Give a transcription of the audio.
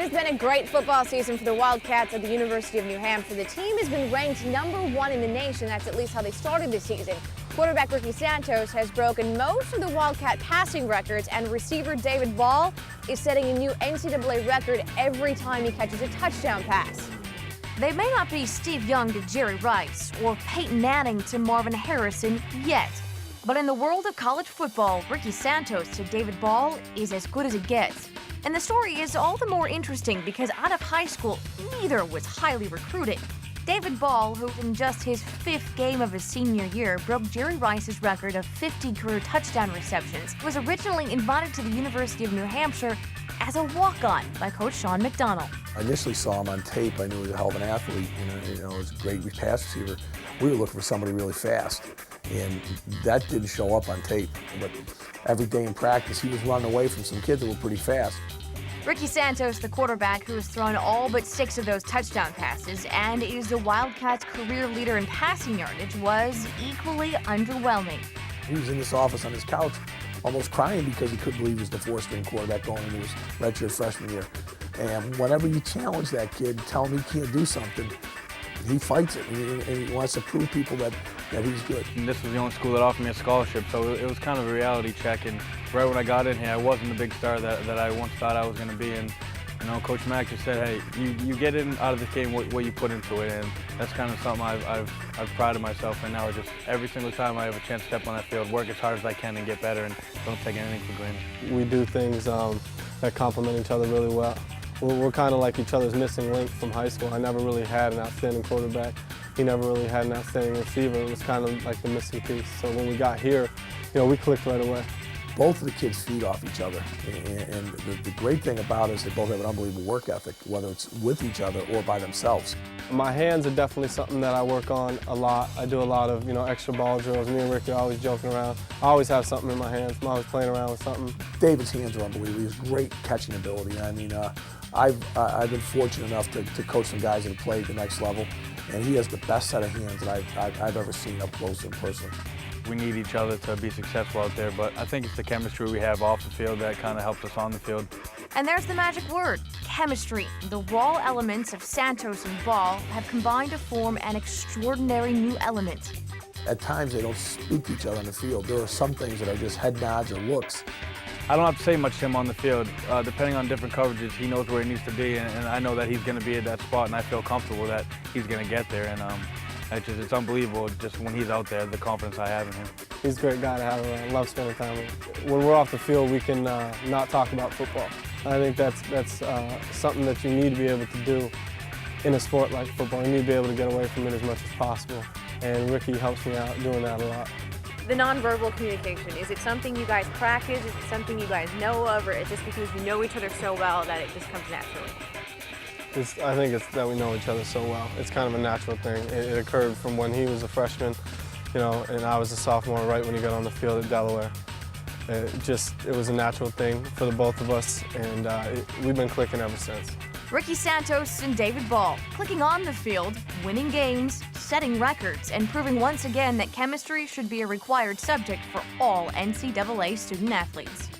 has been a great football season for the Wildcats at the University of New Hampshire. The team has been ranked #1 in the nation. That's at least how they started the season. Quarterback Ricky Santos has broken most of the Wildcat passing records, and receiver David Ball is setting a new NCAA record every time he catches a touchdown pass. They may not be Steve Young to Jerry Rice or Peyton Manning to Marvin Harrison yet, but in the world of college football, Ricky Santos to David Ball is as good as it gets. And the story is all the more interesting because out of high school, neither was highly recruited. David Ball, who in just his 5th game of his senior year broke Jerry Rice's record of 50 career touchdown receptions, was originally invited to the University of New Hampshire as a walk-on by Coach Sean McDonald. I initially saw him on tape. I knew he was a hell of an athlete. He was a great pass receiver. We were looking for somebody really fast, and that didn't show up on tape. But every day in practice, he was running away from some kids that were pretty fast. Ricky Santos, the quarterback who has thrown all but 6 of those touchdown passes and is the Wildcats' career leader in passing yardage, was equally underwhelming. He was in this office on his couch, almost crying because he couldn't believe he was the 4th-string quarterback going into his redshirt freshman year. And whenever you challenge that kid, tell him he can't do something, he fights it, and he wants to prove people that he's good. And this was the only school that offered me a scholarship, so it was kind of a reality check. And right when I got in here, I wasn't the big star that I once thought I was going to be. And Coach Mack just said, "Hey, you get in out of this game what you put into it," and that's kind of something I've prided myself in now. Just every single time I have a chance to step on that field, work as hard as I can and get better, and don't take anything for granted. We do things that complement each other really well. We're kind of like each other's missing link from high school. I never really had an outstanding quarterback. He never really had an outstanding receiver. It was kind of like the missing piece. So when we got here, we clicked right away. Both of the kids feed off each other, and the great thing about it is they both have an unbelievable work ethic, whether it's with each other or by themselves. My hands are definitely something that I work on a lot. I do a lot of extra ball drills. Me and Ricky are always joking around. I always have something in my hands. I'm always playing around with something. David's hands are unbelievable. He has great catching ability. I mean, I've been fortunate enough to coach some guys that have played at the next level, and he has the best set of hands that I've ever seen up close and personal. We need each other to be successful out there, but I think it's the chemistry we have off the field that kind of helps us on the field. And there's the magic word, chemistry. The raw elements of Santos and Ball have combined to form an extraordinary new element. At times they don't speak to each other on the field. There are some things that are just head nods or looks. I don't have to say much to him on the field. Depending on different coverages, he knows where he needs to be, and I know that he's going to be at that spot, and I feel comfortable that he's going to get there. And it's unbelievable just when he's out there, the confidence I have in him. He's a great guy to have around. I love spending time with him. When we're off the field, we can not talk about football. I think that's something that you need to be able to do in a sport like football. You need to be able to get away from it as much as possible, and Ricky helps me out doing that a lot. The nonverbal communication, is it something you guys practice? Is it something you guys know of, or is it just because you know each other so well that it just comes naturally? I think it's that we know each other so well. It's kind of a natural thing. It occurred from when he was a freshman, and I was a sophomore right when he got on the field at Delaware. It was a natural thing for the both of us, and we've been clicking ever since. Ricky Santos and David Ball, clicking on the field, winning games, setting records, and proving once again that chemistry should be a required subject for all NCAA student athletes.